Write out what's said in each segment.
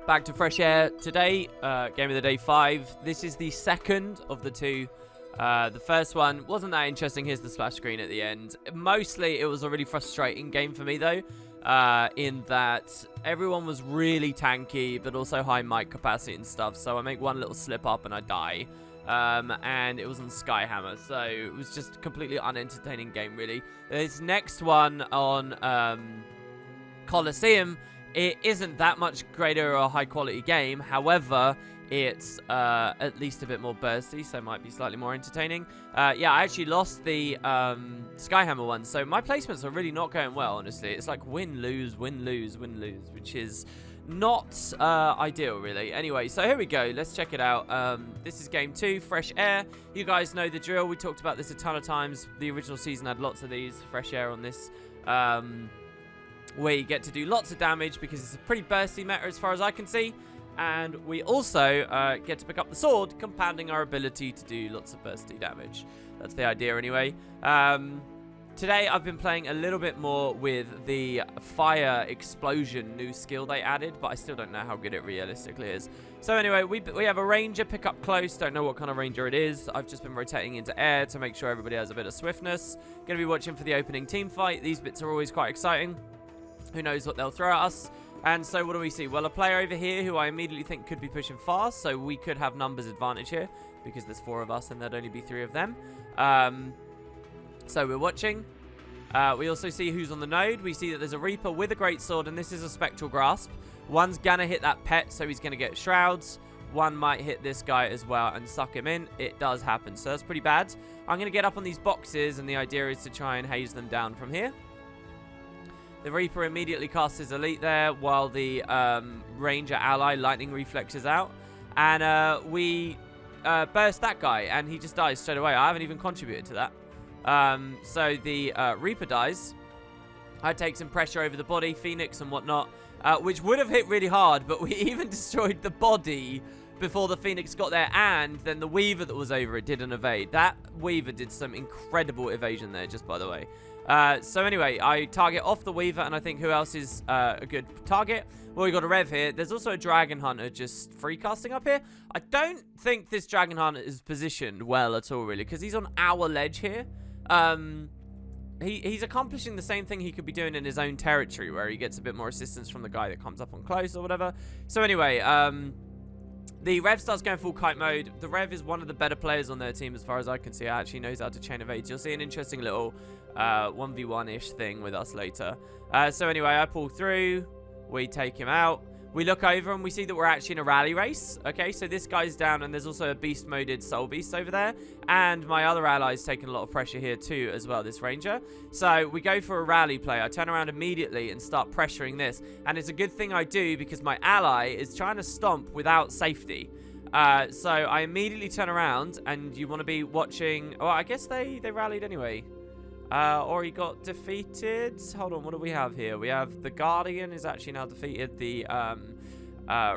Back to Fresh Air today, game of the day 5. This is the second of the two. The first one wasn't that interesting. Here's the splash screen at the end. Mostly, it was a really frustrating game for me, though, in that everyone was really tanky, but also high mic capacity and stuff. So I make one little slip up and I die. And it was on Skyhammer, so it was just a completely unentertaining game, really. This next one on Coliseum, it isn't that much greater or a high-quality game. However, it's at least a bit more bursty, so it might be slightly more entertaining. Yeah, I actually lost the Skyhammer one, so my placements are really not going well, honestly. It's like win, lose, win, lose, win, lose, which is not ideal, really. Anyway, so here we go. Let's check it out. This is game 2, Fresh Air. You guys know the drill. We talked about this a ton of times. The original season had lots of these. Fresh Air on this, where you get to do lots of damage because it's a pretty bursty meta as far as I can see. And we also get to pick up the sword, compounding our ability to do lots of bursty damage. That's the idea anyway. Today I've been playing a little bit more with the fire explosion new skill they added, but I still don't know how good it realistically is. So anyway, we have a ranger pick up close. Don't know what kind of ranger it is. I've just been rotating into air to make sure everybody has a bit of swiftness. Gonna be watching for the opening team fight. These bits are always quite exciting. Who knows what they'll throw at us. And so what do we see? Well, a player over here who I immediately think could be pushing fast, so we could have numbers advantage here because there's 4 of us and there'd only be 3 of them. So we're watching. We also see who's on the node. We see that there's a Reaper with a greatsword, and this is a Spectral Grasp. One's gonna hit that pet, so he's gonna get shrouds. One might hit this guy as well and suck him in. It does happen, so that's pretty bad. I'm gonna get up on these boxes, and the idea is to try and haze them down from here. The Reaper immediately casts his elite there, while the Ranger ally Lightning reflexes out. And we burst that guy, and he just dies straight away. I haven't even contributed to that. So the Reaper dies. I take some pressure over the body, Phoenix and whatnot, which would have hit really hard, but we even destroyed the body before the Phoenix got there, and then the Weaver that was over it didn't evade. That Weaver did some incredible evasion there, just by the way. So anyway, I target off the Weaver, and I think who else is a good target? Well, we got a Rev here. There's also a Dragon Hunter just free casting up here. I don't think this Dragon Hunter is positioned well at all, really, because he's on our ledge here. He's accomplishing the same thing he could be doing in his own territory, where he gets a bit more assistance from the guy that comes up on close or whatever. So anyway, the Rev starts going full kite mode. The Rev is one of the better players on their team as far as I can see. It actually knows how to chain evade. You'll see an interesting little 1v1-ish thing with us later. So anyway, I pull through. We take him out. We look over and we see that we're actually in a rally race. Okay, so this guy's down, and there's also a beast-moded soul beast over there. And my other ally's taking a lot of pressure here too as well, this ranger. So we go for a rally play. I turn around immediately and start pressuring this. And it's a good thing I do because my ally is trying to stomp without safety. So I immediately turn around, and you want to be watching... Oh, I guess they rallied anyway. Or he got defeated. Hold on, what do we have here? We have the Guardian is actually now defeated. The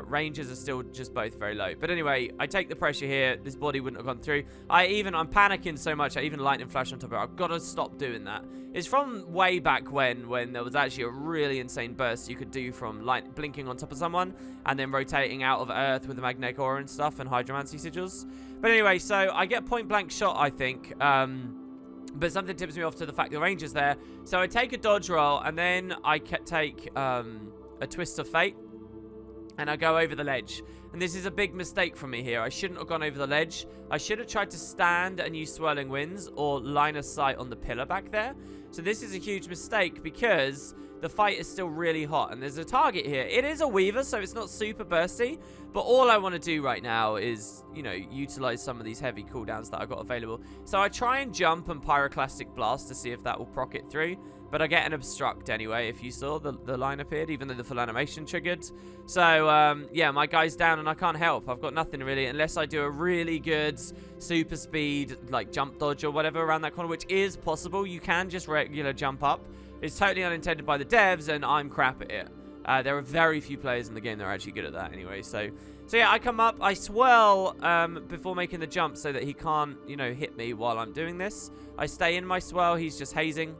Rangers are still just both very low. But anyway, I take the pressure here. This body wouldn't have gone through. I'm panicking so much. I even lightning flash on top of it. I've got to stop doing that. It's from way back when there was actually a really insane burst you could do from light blinking on top of someone and then rotating out of Earth with the magnetic aura and stuff and hydromancy sigils. But anyway, so I get point blank shot, I think. But something tips me off to the fact the ranger's there. So I take a dodge roll, and then I take a twist of fate, and I go over the ledge. And this is a big mistake from me here. I shouldn't have gone over the ledge. I should have tried to stand and use swirling winds or line of sight on the pillar back there. So this is a huge mistake because the fight is still really hot, and there's a target here. It is a Weaver, so it's not super bursty, but all I want to do right now is, you know, utilize some of these heavy cooldowns that I've got available. So I try and jump and Pyroclastic Blast to see if that will proc it through, but I get an Obstruct anyway. If you saw, the line appeared, even though the full animation triggered. So, yeah, my guy's down, and I can't help. I've got nothing really, unless I do a really good super speed, like jump dodge or whatever around that corner, which is possible. You can just regular jump up. It's totally unintended by the devs, and I'm crap at it. There are very few players in the game that are actually good at that anyway. So yeah, I come up, I swirl before making the jump so that he can't, you know, hit me while I'm doing this. I stay in my swirl, he's just hazing.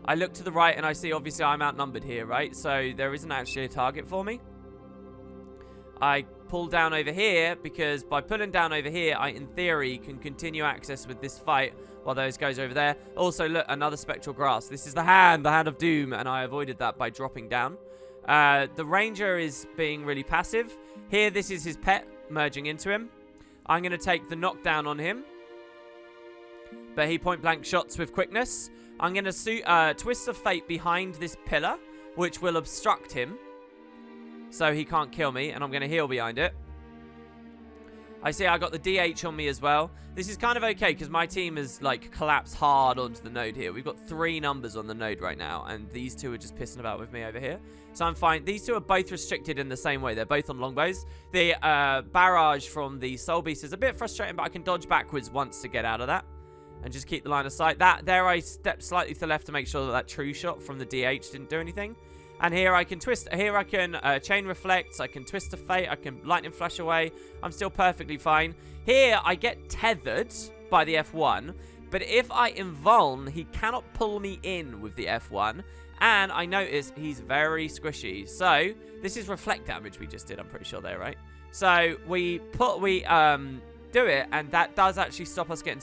I look to the right and I see obviously I'm outnumbered here, right? So there isn't actually a target for me. I pull down over here, because by pulling down over here, I, in theory, can continue access with this fight while those goes over there. Also, look, another spectral grass. This is the hand of doom, and I avoided that by dropping down. The ranger is being really passive. Here, this is his pet merging into him. I'm going to take the knockdown on him, but he point-blank shots with quickness. I'm going to Twist of Fate behind this pillar, which will obstruct him, so he can't kill me, and I'm going to heal behind it. I see I got the DH on me as well. This is kind of okay, because my team has, like, collapsed hard onto the node here. We've got 3 numbers on the node right now, and these 2 are just pissing about with me over here. So I'm fine. These 2 are both restricted in the same way. They're both on longbows. The barrage from the Soul Beast is a bit frustrating, but I can dodge backwards once to get out of that and just keep the line of sight. There I stepped slightly to the left to make sure that true shot from the DH didn't do anything. And here I can twist. Here I can chain reflect. I can twist of fate. I can lightning flash away. I'm still perfectly fine. Here I get tethered by the F1. But if I invuln, he cannot pull me in with the F1. And I notice he's very squishy. So this is reflect damage we just did. I'm pretty sure there, right? So we do it, and that does actually stop us getting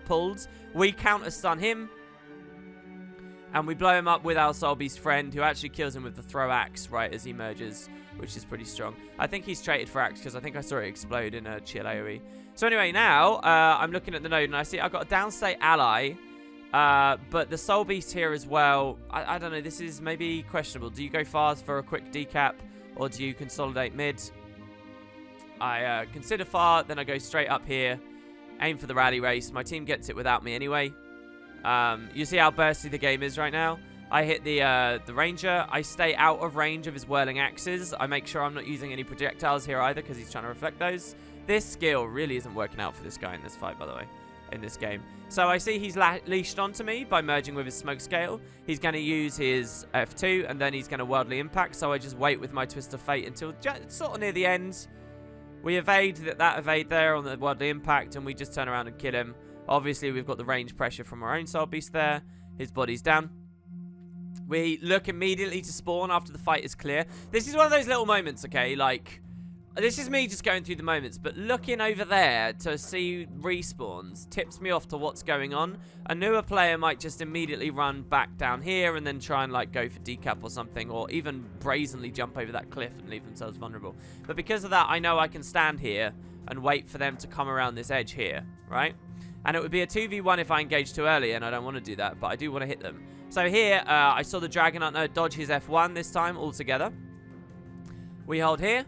pulled. We counter stun him. And we blow him up with our Soul Beast friend, who actually kills him with the throw axe right as he merges, which is pretty strong. I think he's traded for axe, because I think I saw it explode in a chill AoE. So anyway, now I'm looking at the node, and I see I've got a downstate ally, but the Soul Beast here as well. I don't know, this is maybe questionable. Do you go fast for a quick decap, or do you consolidate mid? I consider far, then I go straight up here, aim for the rally race. My team gets it without me anyway. You see how bursty the game is right now. I hit the ranger. I stay out of range of his whirling axes. I make sure I'm not using any projectiles here either, because he's trying to reflect those. This skill really isn't working out for this guy in this fight, by the way, in this game. So I see he's leashed onto me by merging with his smoke scale. He's going to use his F2, and then he's going to worldly impact. So I just wait with my twist of fate until sort of near the end. We evade that evade there on the worldly impact, and we just turn around and kill him. Obviously, we've got the range pressure from our own Soul Beast there. His body's down. We look immediately to spawn after the fight is clear. This is one of those little moments, okay? Like, this is me just going through the moments, but looking over there to see respawns tips me off to what's going on. A newer player might just immediately run back down here and then try and, like, go for decap or something, or even brazenly jump over that cliff and leave themselves vulnerable. But because of that, I know I can stand here and wait for them to come around this edge here, right? And it would be a 2v1 if I engage too early, and I don't want to do that, but I do want to hit them. So here, I saw the Dragon Hunter dodge his F1 this time altogether. We hold here.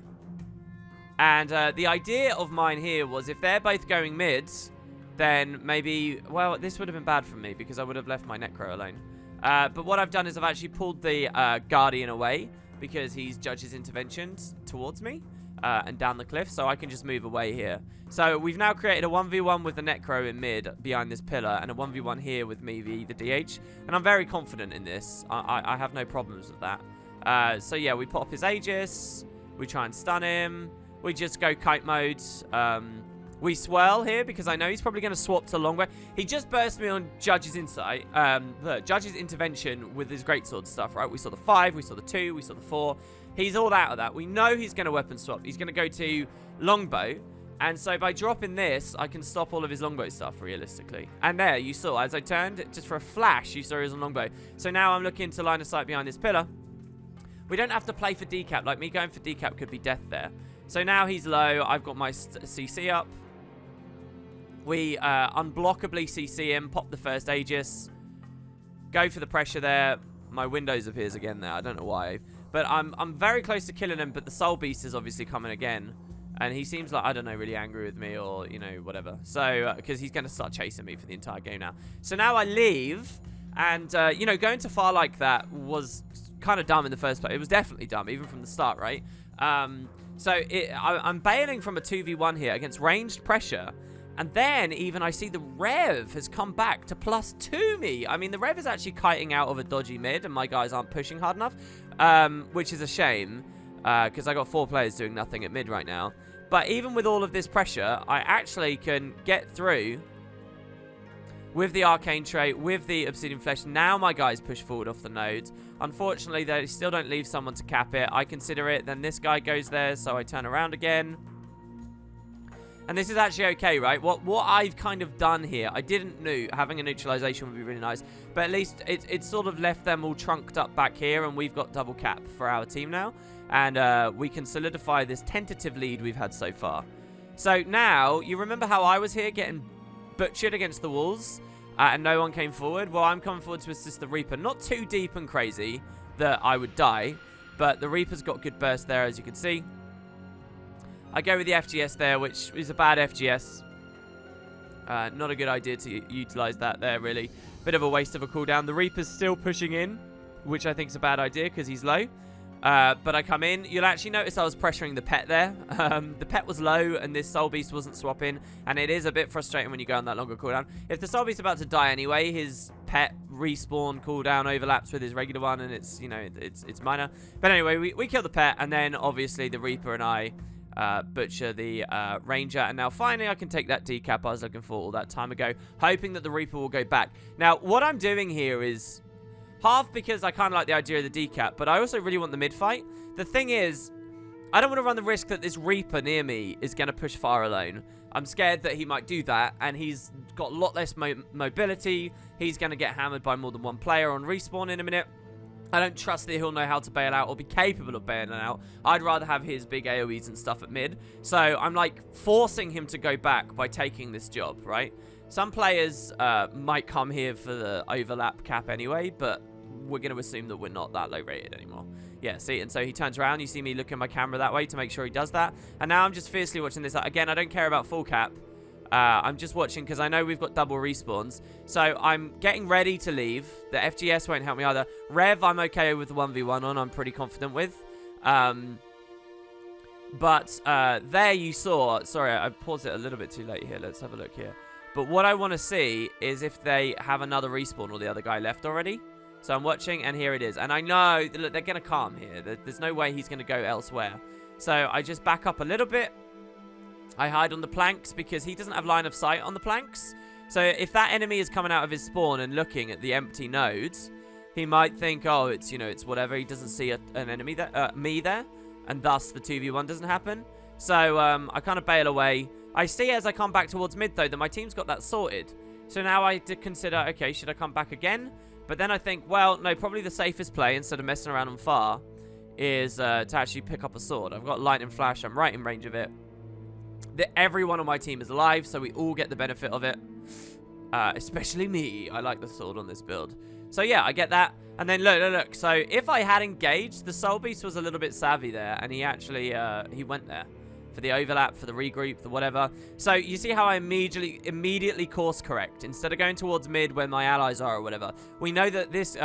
And the idea of mine here was if they're both going mids, then maybe, well, this would have been bad for me because I would have left my Necro alone. But what I've done is I've actually pulled the Guardian away because he's judged his interventions towards me and down the cliff, so I can just move away here. So we've now created a 1v1 with the Necro in mid behind this pillar and a 1v1 here with me, the DH. And I'm very confident in this. I have no problems with that. So yeah, we pop his Aegis. We try and stun him. We just go kite mode. We swirl here because I know he's probably going to swap to longbow. He just burst me on Judge's insight. Judge's intervention with his greatsword stuff, right? We saw the 5, we saw the 2, we saw the 4. He's all out of that. We know he's going to weapon swap. He's going to go to longbow. And so by dropping this, I can stop all of his longbow stuff, realistically. And there, you saw, as I turned, just for a flash, you saw he was on longbow. So now I'm looking to line of sight behind this pillar. We don't have to play for decap. Like, me going for decap could be death there. So now he's low. I've got my CC up. We unblockably CC him, pop the first Aegis, go for the pressure there. My Windows appears again there. I don't know why. But I'm very close to killing him, but the Soul Beast is obviously coming again. And he seems like, I don't know, really angry with me or, you know, whatever. So, because he's going to start chasing me for the entire game now. So now I leave. And, you know, going too far like that was kind of dumb in the first place. It was definitely dumb, even from the start, right? So I'm bailing from a 2v1 here against ranged pressure. And then even I see the Rev has come back to +2 me. I mean, the Rev is actually kiting out of a dodgy mid, and my guys aren't pushing hard enough, which is a shame, because I got 4 players doing nothing at mid right now. But even with all of this pressure, I actually can get through with the Arcane Trait, with the Obsidian Flesh. Now my guys push forward off the nodes. Unfortunately, they still don't leave someone to cap it. I consider it. Then this guy goes there, so I turn around again. And this is actually okay, right? What I've kind of done here, I didn't know having a neutralization would be really nice, but at least it sort of left them all trunked up back here, and we've got double cap for our team now. And we can solidify this tentative lead we've had so far. So now, you remember how I was here getting butchered against the walls? And no one came forward. Well, I'm coming forward to assist the Reaper. Not too deep and crazy that I would die, but the Reaper's got good burst there, as you can see. I go with the FGS there, which is a bad FGS. Not a good idea to utilize that there, really. Bit of a waste of a cooldown. The Reaper's still pushing in, which I think is a bad idea because he's low. But I come in. You'll actually notice I was pressuring the pet there. The pet was low and this Soul Beast wasn't swapping. And it is a bit frustrating when you go on that longer cooldown. If the Soul Beast's about to die anyway, his pet respawn cooldown overlaps with his regular one. And it's, you know, it's minor. But anyway, we kill the pet. And then obviously the Reaper and I butcher the Ranger. And now finally I can take that decap I was looking for all that time ago. Hoping that the Reaper will go back. Now what I'm doing here is... half because I kind of like the idea of the decap, but I also really want the mid-fight. The thing is, I don't want to run the risk that this Reaper near me is going to push far alone. I'm scared that he might do that, and he's got a lot less mobility. He's going to get hammered by more than one player on respawn in a minute. I don't trust that he'll know how to bail out or be capable of bailing out. I'd rather have his big AoEs and stuff at mid. So I'm like forcing him to go back by taking this job, right? Some players might come here for the overlap cap anyway, but... we're going to assume that we're not that low rated anymore. Yeah, see, and so he turns around. You see me looking at my camera that way to make sure he does that. And now I'm just fiercely watching this. Again, I don't care about full cap. I'm just watching because I know we've got double respawns. So I'm getting ready to leave. The FGS won't help me either. Rev, I'm okay with the 1v1 on. I'm pretty confident with. But there you saw... sorry, I paused it a little bit too late here. Let's have a look here. But what I want to see is if they have another respawn or the other guy left already. So I'm watching, and here it is. And I know, look, they're going to calm here. There's no way he's going to go elsewhere. So I just back up a little bit. I hide on the planks because he doesn't have line of sight on the planks. So if that enemy is coming out of his spawn and looking at the empty nodes, he might think, oh, it's, you know, it's whatever. He doesn't see an enemy there, me there, and thus the 2v1 doesn't happen. So I kind of bail away. I see as I come back towards mid, though, that my team's got that sorted. So now I did consider, okay, should I come back again? But then I think, well, no, probably the safest play, instead of messing around on far, is to actually pick up a sword. I've got lightning flash. I'm right in range of it. Everyone on my team is alive, so we all get the benefit of it. Especially me. I like the sword on this build. So, yeah, I get that. And then, look. So, if I had engaged, the Soul Beast was a little bit savvy there, and he actually, he went there. For the overlap, for the regroup, the whatever. So you see how I immediately course correct instead of going towards mid where my allies are or whatever. We know that this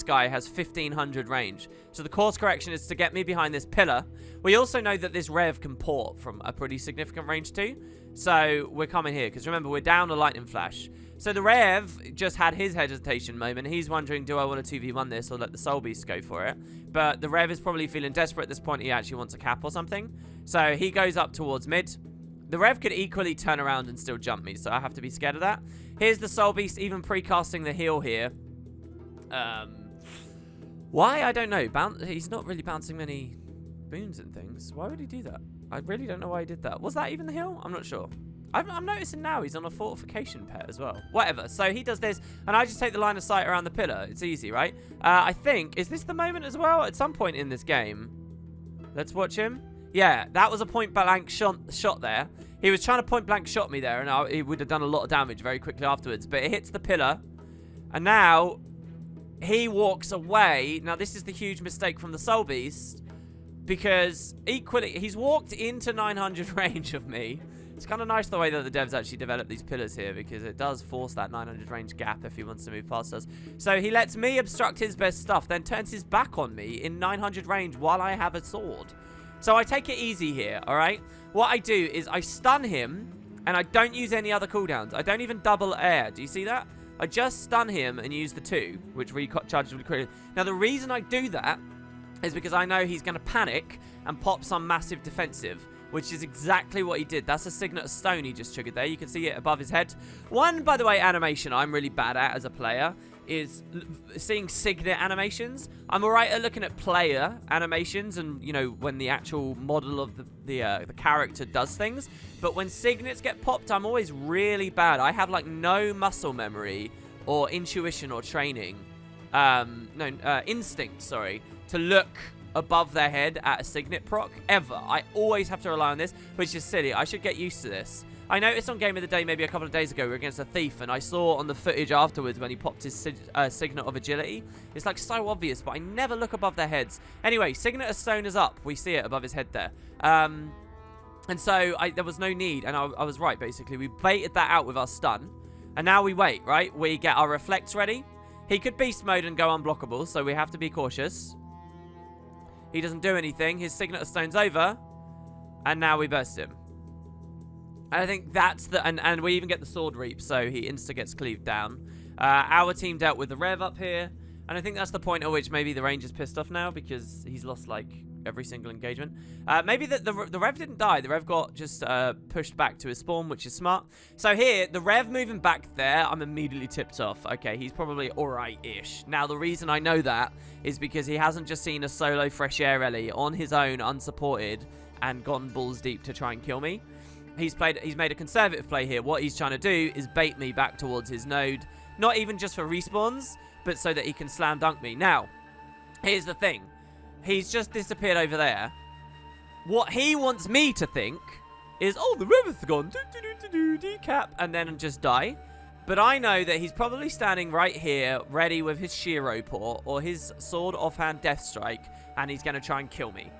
guy has 1500 range. So the course correction is to get me behind this pillar. We also know that this Rev can port from a pretty significant range too. So we're coming here because remember we're down a lightning flash. So the Rev just had his hesitation moment. He's wondering, do I want to 2v1 this or let the Soul Beast go for it? But the Rev is probably feeling desperate at this point. He actually wants a cap or something. So he goes up towards mid. The Rev could equally turn around and still jump me, so I have to be scared of that. Here's the Soul Beast even precasting the heal here. Why? I don't know. He's not really bouncing many boons and things. Why would he do that? I really don't know why he did that. Was that even the heal? I'm not sure. I'm noticing now he's on a fortification pet as well. Whatever. So he does this, and I just take the line of sight around the pillar. It's easy, right? I think, is this the moment as well? At some point in this game. Let's watch him. Yeah, that was a point-blank shot there. He was trying to point-blank shot me there, and he would have done a lot of damage very quickly afterwards. But it hits the pillar, and now he walks away. Now, this is the huge mistake from the Soul Beast, because equally, he's walked into 900 range of me. It's kind of nice the way that the devs actually develop these pillars here, because it does force that 900 range gap if he wants to move past us. So he lets me obstruct his best stuff, then turns his back on me in 900 range while I have a sword. So I take it easy here, all right? What I do is I stun him, and I don't use any other cooldowns. I don't even double air. Do you see that? I just stun him and use the 2, which recharges really quickly. Now, the reason I do that is because I know he's going to panic and pop some massive defensive. which is exactly what he did. That's a Signet of Stone he just triggered there. You can see it above his head. One, by the way, animation I'm really bad at as a player is seeing Signet animations. I'm alright at looking at player animations and, you know, when the actual model of the character does things. But when Signets get popped, I'm always really bad. I have, like, no muscle memory or intuition or training. Instinct, sorry, to look above their head at a Signet proc, ever. I always have to rely on this, which is silly. I should get used to this. I noticed on Game of the Day maybe a couple of days ago we were against a thief, and I saw on the footage afterwards when he popped his Signet of Agility. It's like so obvious, but I never look above their heads. Anyway, Signet of Stone is up. We see it above his head there. And so there was no need, and I was right, basically. We baited that out with our stun, and now we wait, right? We get our reflects ready. He could beast mode and go unblockable, so we have to be cautious. He doesn't do anything. His Signet of Stone's over. And now we burst him. And I think that's the... And we even get the Sword Reap, so he insta gets cleaved down. Our team dealt with the Rev up here. And I think that's the point at which maybe the Ranger's pissed off now because he's lost, like, every single engagement. Maybe the Rev didn't die. The Rev got just pushed back to his spawn, which is smart. So here, the Rev moving back there, I'm immediately tipped off. Okay, he's probably alright-ish. Now, the reason I know that is because he hasn't just seen a solo Fresh Air Ellie on his own, unsupported, and gone balls deep to try and kill me. He's made a conservative play here. What he's trying to do is bait me back towards his node. Not even just for respawns, but so that he can slam dunk me. Now, here's the thing. He's just disappeared over there. What he wants me to think is, oh, the river's gone. Decap. And then just die. But I know that he's probably standing right here, ready with his Shiro Port or his Sword Offhand Death Strike, and he's going to try and kill me.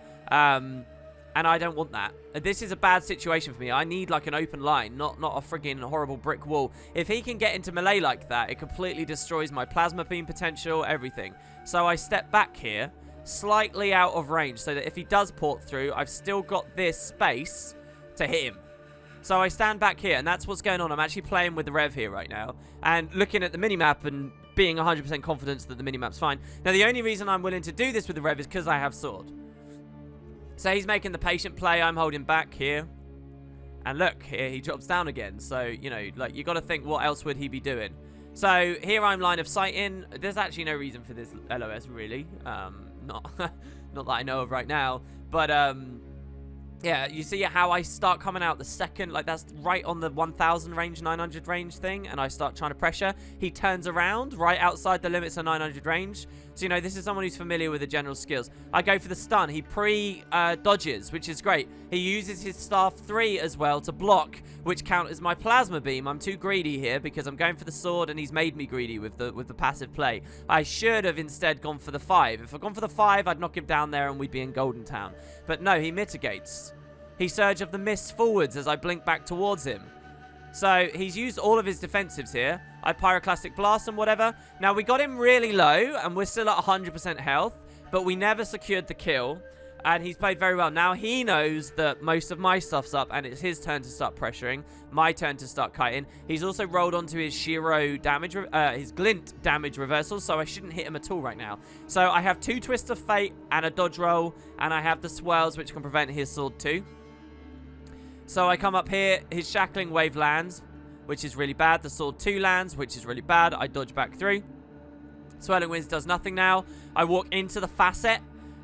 And I don't want that. This is a bad situation for me. I need, like, an open line, not a friggin' horrible brick wall. If he can get into melee like that, it completely destroys my plasma beam potential, everything. So I step back here, slightly out of range, so that if he does port through, I've still got this space to hit him. So I stand back here, and that's what's going on. I'm actually playing with the Rev here right now, and looking at the minimap and being 100% confident that the minimap's fine. Now, the only reason I'm willing to do this with the Rev is because I have Sword. So he's making the patient play. I'm holding back here. And look, here he drops down again. So, you know, like, you got to think, what else would he be doing? So here I'm line of sight in. There's actually no reason for this LOS, really. Not that I know of right now. But, yeah, you see how I start coming out the second, like, that's right on the 1000 range, 900 range thing, and I start trying to pressure. He turns around right outside the limits of 900 range. So, you know, this is someone who's familiar with the general skills. I go for the stun. He dodges, which is great. He uses his staff 3 as well to block, which counters my plasma beam. I'm too greedy here because I'm going for the sword, and he's made me greedy with the passive play. I should have instead gone for the 5. If I'd gone for the 5, I'd knock him down there and we'd be in Golden Town. But no, he mitigates. He Surge of the Mist forwards as I blink back towards him. So he's used all of his defensives here. I Pyroclastic Blast and whatever. Now, we got him really low, and we're still at 100% health, but we never secured the kill, and he's played very well. Now, he knows that most of my stuff's up, and it's his turn to start pressuring, my turn to start kiting. He's also rolled onto his Shiro damage, his Glint damage reversal, so I shouldn't hit him at all right now. So I have 2 Twists of Fate and a dodge roll, and I have the Swirls, which can prevent his sword too. So I come up here, his Shackling Wave lands, which is really bad. The Sword 2 lands, which is really bad. I dodge back through. Swirling Winds does nothing now. I walk into the Facet,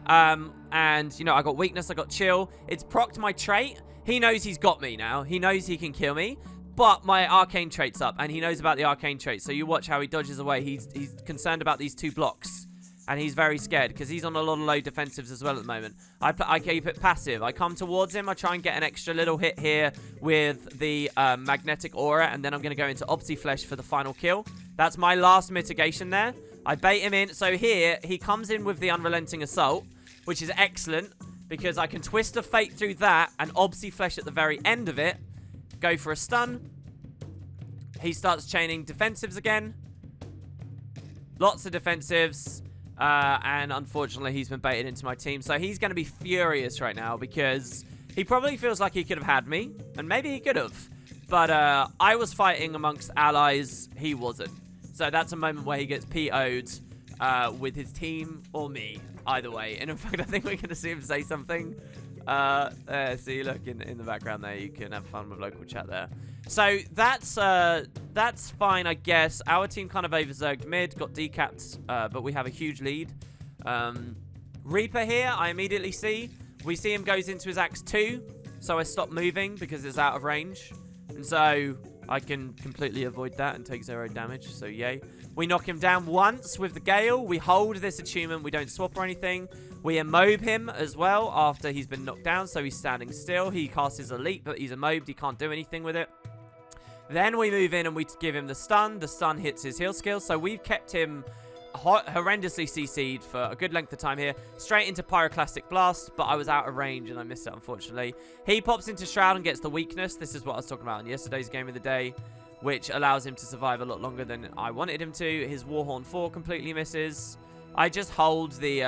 and, you know, I got Weakness, I got Chill. It's procced my trait. He knows he's got me now. He knows he can kill me, but my Arcane trait's up, and he knows about the Arcane trait. So you watch how he dodges away. He's concerned about these 2 blocks. And he's very scared because he's on a lot of low defensives as well at the moment. I keep it passive. I come towards him. I try and get an extra little hit here with the Magnetic Aura. And then I'm going to go into Optiflesh for the final kill. That's my last mitigation there. I bait him in. So here, he comes in with the Unrelenting Assault, which is excellent because I can Twist of Fate through that and Optiflesh at the very end of it. Go for a stun. He starts chaining defensives again. Lots of defensives. And unfortunately, he's been baited into my team. So he's going to be furious right now because he probably feels like he could have had me. And maybe he could have. But I was fighting amongst allies. He wasn't. So that's a moment where he gets PO'd with his team or me. Either way. And in fact, I think we're going to see him say something. See, look in the background there. You can have fun with local chat there. So that's fine, I guess. Our team kind of overzerged mid, got decapped, but we have a huge lead. Reaper here, I immediately see. We see him goes into his Axe 2, so I stop moving because it's out of range. And so I can completely avoid that and take 0 damage, so yay. We knock him down once with the Gale. We hold this attunement. We don't swap or anything. We immobe him as well after he's been knocked down, so he's standing still. He casts his elite, but he's immobed. He can't do anything with it. Then we move in and we give him the stun. The stun hits his heal skill, so we've kept him horrendously CC'd for a good length of time here. Straight into Pyroclastic Blast, but I was out of range and I missed it, unfortunately. He pops into Shroud and gets the weakness. This is what I was talking about in yesterday's game of the day, which allows him to survive a lot longer than I wanted him to. His Warhorn 4 completely misses. I just hold the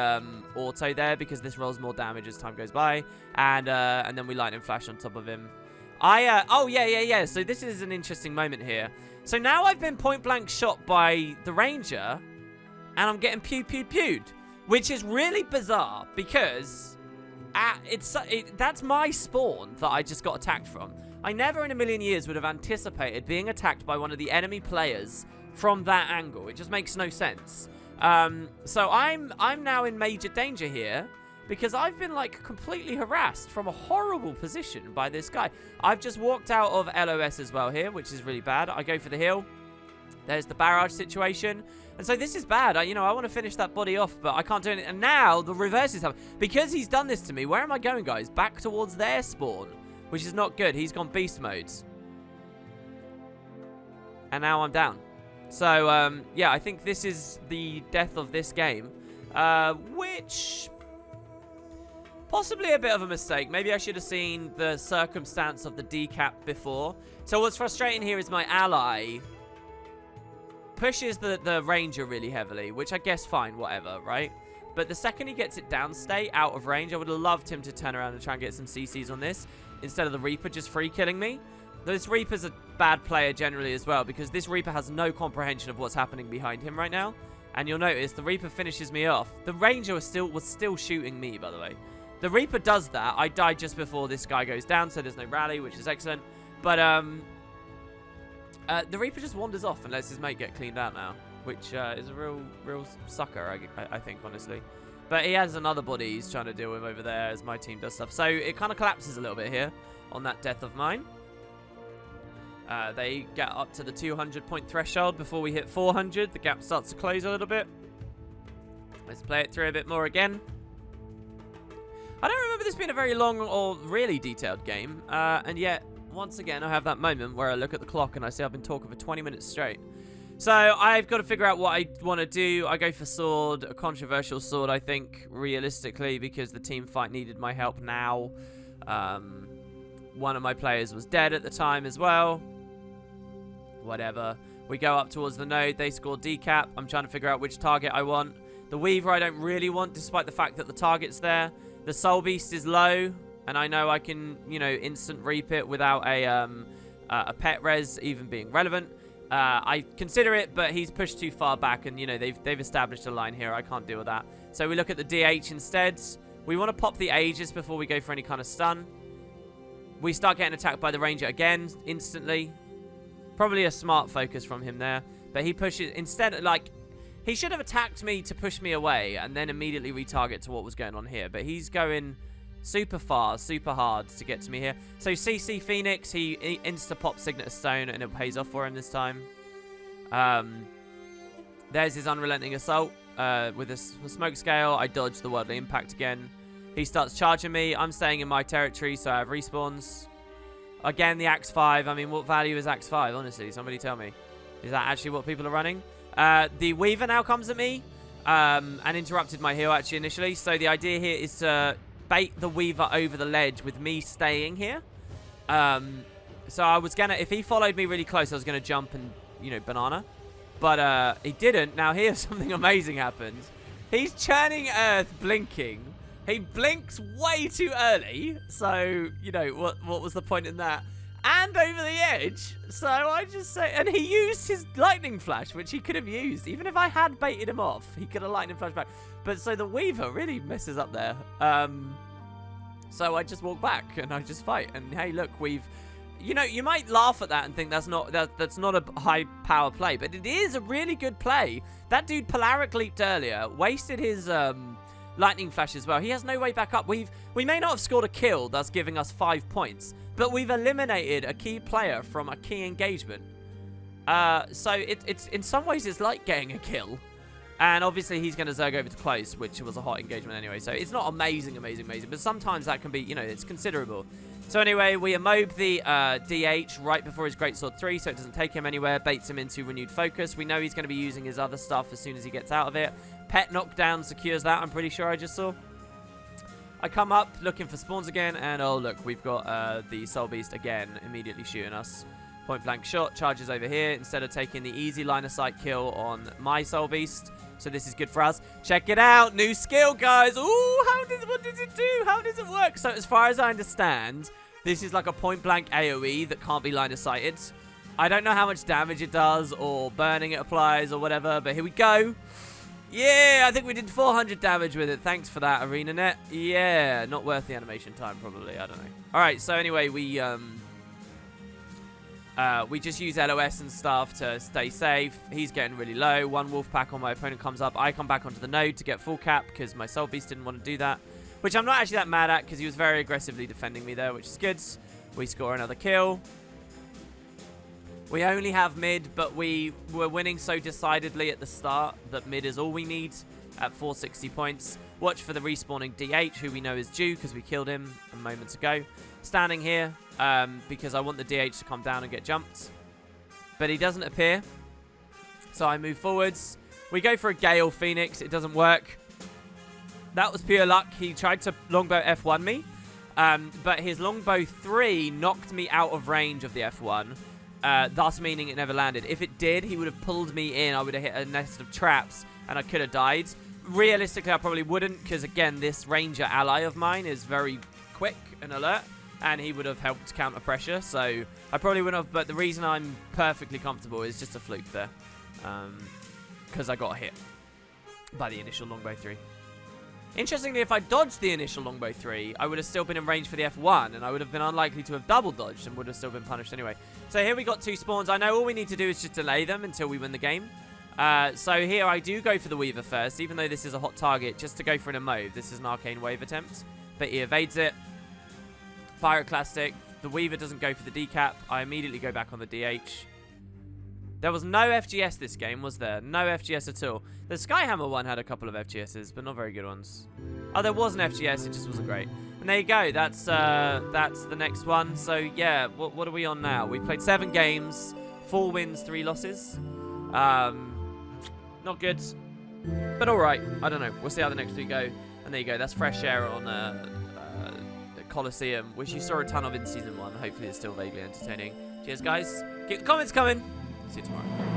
auto there because this rolls more damage as time goes by. And then we Lightning Flash on top of him. Oh, yeah. So this is an interesting moment here. So now I've been point blank shot by the Ranger, and I'm getting pewed, which is really bizarre because that's my spawn that I just got attacked from. I never in a million years would have anticipated being attacked by one of the enemy players from that angle. It just makes no sense. So I'm now in major danger here because I've been like completely harassed from a horrible position by this guy. I've just walked out of LOS as well here, which is really bad. I go for the heal. There's the barrage situation. And so this is bad. I want to finish that body off, but I can't do it. And now the reverse is happening. Because he's done this to me, where am I going, guys? Back towards their spawn, which is not good. He's gone beast modes. And now I'm down. So, yeah, I think this is the death of this game. Which... possibly a bit of a mistake. Maybe I should have seen the circumstance of the decap before. So what's frustrating here is my ally pushes the Ranger really heavily, which I guess fine, whatever, right? But the second he gets it downstate, out of range, I would have loved him to turn around and try and get some CCs on this instead of the Reaper just free killing me. This Reaper's a bad player generally as well because this Reaper has no comprehension of what's happening behind him right now. And you'll notice the Reaper finishes me off. The Ranger was still shooting me, by the way. The Reaper does that. I died just before this guy goes down, so there's no rally, which is excellent. But the Reaper just wanders off and lets his mate get cleaned out now, which is a real sucker, I think, honestly. But he has another body he's trying to deal with over there as my team does stuff. So it kind of collapses a little bit here on that death of mine. They get up to the 200 point threshold before we hit 400. The gap starts to close a little bit. Let's play it through a bit more again. I don't remember this being a very long or really detailed game. And yet, once again, I have that moment where I look at the clock and I see I've been talking for 20 minutes straight. So I've got to figure out what I want to do. I go for sword, a controversial sword, I think, realistically, because the team fight needed my help now. One of my players was dead at the time as well. Whatever. We go up towards the node. They score decap. I'm trying to figure out which target I want. The Weaver I don't really want, despite the fact that the target's there. The Soul Beast is low, and I know I can, instant reap it without a pet res even being relevant. I consider it, but he's pushed too far back, and, they've established a line here. I can't deal with that. So we look at the DH instead. We want to pop the Aegis before we go for any kind of stun. We start getting attacked by the Ranger again, instantly. Probably a smart focus from him there. But he pushes, instead, he should have attacked me to push me away and then immediately retarget to what was going on here. But he's going super fast, super hard to get to me here. So CC Phoenix, he insta-pops Signet Stone and it pays off for him this time. There's his Unrelenting Assault with a smoke scale. I dodge the Worldly Impact again. He starts charging me. I'm staying in my territory, so I have respawns. Again, the Axe 5. I mean, what value is Axe 5, honestly? Somebody tell me. Is that actually what people are running? The Weaver now comes at me and interrupted my heal, actually, initially. So the idea here is to bait the Weaver over the ledge with me staying here. So I was going to... if he followed me really close, I was going to jump and, banana. But he didn't. Now, here's something amazing happens. He's churning Earth blinking. He blinks way too early, so, what was the point in that? And over the edge, so I just say... and he used his Lightning Flash, which he could have used. Even if I had baited him off, he could have Lightning Flash back. But so the Weaver really messes up there. So I just walk back and I just fight. And hey, look, we've... You know, you might laugh at that and think that's not a high power play, but it is a really good play. That dude Polaric leaped earlier, wasted his lightning flash as well. He has no way back up. We may not have scored a kill, thus giving us 5 points, but we've eliminated a key player from a key engagement. So it's in some ways it's like getting a kill. And obviously he's going to Zerg over to close, which was a hot engagement anyway. So it's not amazing, but sometimes that can be, you know, it's considerable. So anyway, we immob the DH right before his Greatsword 3, so it doesn't take him anywhere, baits him into renewed focus. We know he's going to be using his other stuff as soon as he gets out of it. Pet knockdown secures that, I'm pretty sure I just saw. I come up looking for spawns again, and oh look, we've got the Soul Beast again immediately shooting us. Point blank shot, charges over here instead of taking the easy line of sight kill on my Soul Beast. So this is good for us. Check it out, new skill, guys. Ooh, what does it do? How does it work? So as far as I understand, this is like a point blank AoE that can't be line of sighted. I don't know how much damage it does or burning it applies or whatever, but here we go. Yeah, I think we did 400 damage with it. Thanks for that, ArenaNet. Yeah, not worth the animation time probably. I don't know. All right, so anyway, we just use LOS and stuff to stay safe. He's getting really low. One wolf pack on my opponent comes up. I come back onto the node to get full cap because my Soul Beast didn't want to do that. Which I'm not actually that mad at because he was very aggressively defending me there, which is good. We score another kill. We only have mid, but we were winning so decidedly at the start that mid is all we need at 460 points. Watch for the respawning DH, who we know is due because we killed him a moment ago. Standing here because I want the DH to come down and get jumped. But he doesn't appear. So I move forwards. We go for a Gale Phoenix. It doesn't work. That was pure luck. He tried to longbow F1 me. But his longbow 3 knocked me out of range of the F1. Thus meaning it never landed. If it did, he would have pulled me in. I would have hit a nest of traps and I could have died. Realistically, I probably wouldn't because, again, this ranger ally of mine is very quick and alert. And he would have helped counter pressure. So I probably wouldn't have. But the reason I'm perfectly comfortable is just a fluke there. Because I got hit by the initial longbow 3. Interestingly, if I dodged the initial longbow 3, I would have still been in range for the F1, and I would have been unlikely to have double dodged and would have still been punished anyway. So here we got 2 spawns. I know all we need to do is just delay them until we win the game. So here I do go for the Weaver first, even though this is a hot target, just to go for an immob. This is an Arcane Wave attempt, but he evades it. Pyroclastic. The Weaver doesn't go for the decap. I immediately go back on the DH. There was no FGS this game, was there? No FGS at all. The Skyhammer one had a couple of FGSs, but not very good ones. Oh, there was an FGS, it just wasn't great. And there you go, that's the next one. So, yeah, what are we on now? We played 7 games, 4 wins, 3 losses. Not good, but all right. I don't know. We'll see how the next 3 go. And there you go, that's fresh air on Coliseum, which you saw a ton of in Season 1. Hopefully it's still vaguely entertaining. Cheers, guys. Keep the comments coming. See you tomorrow.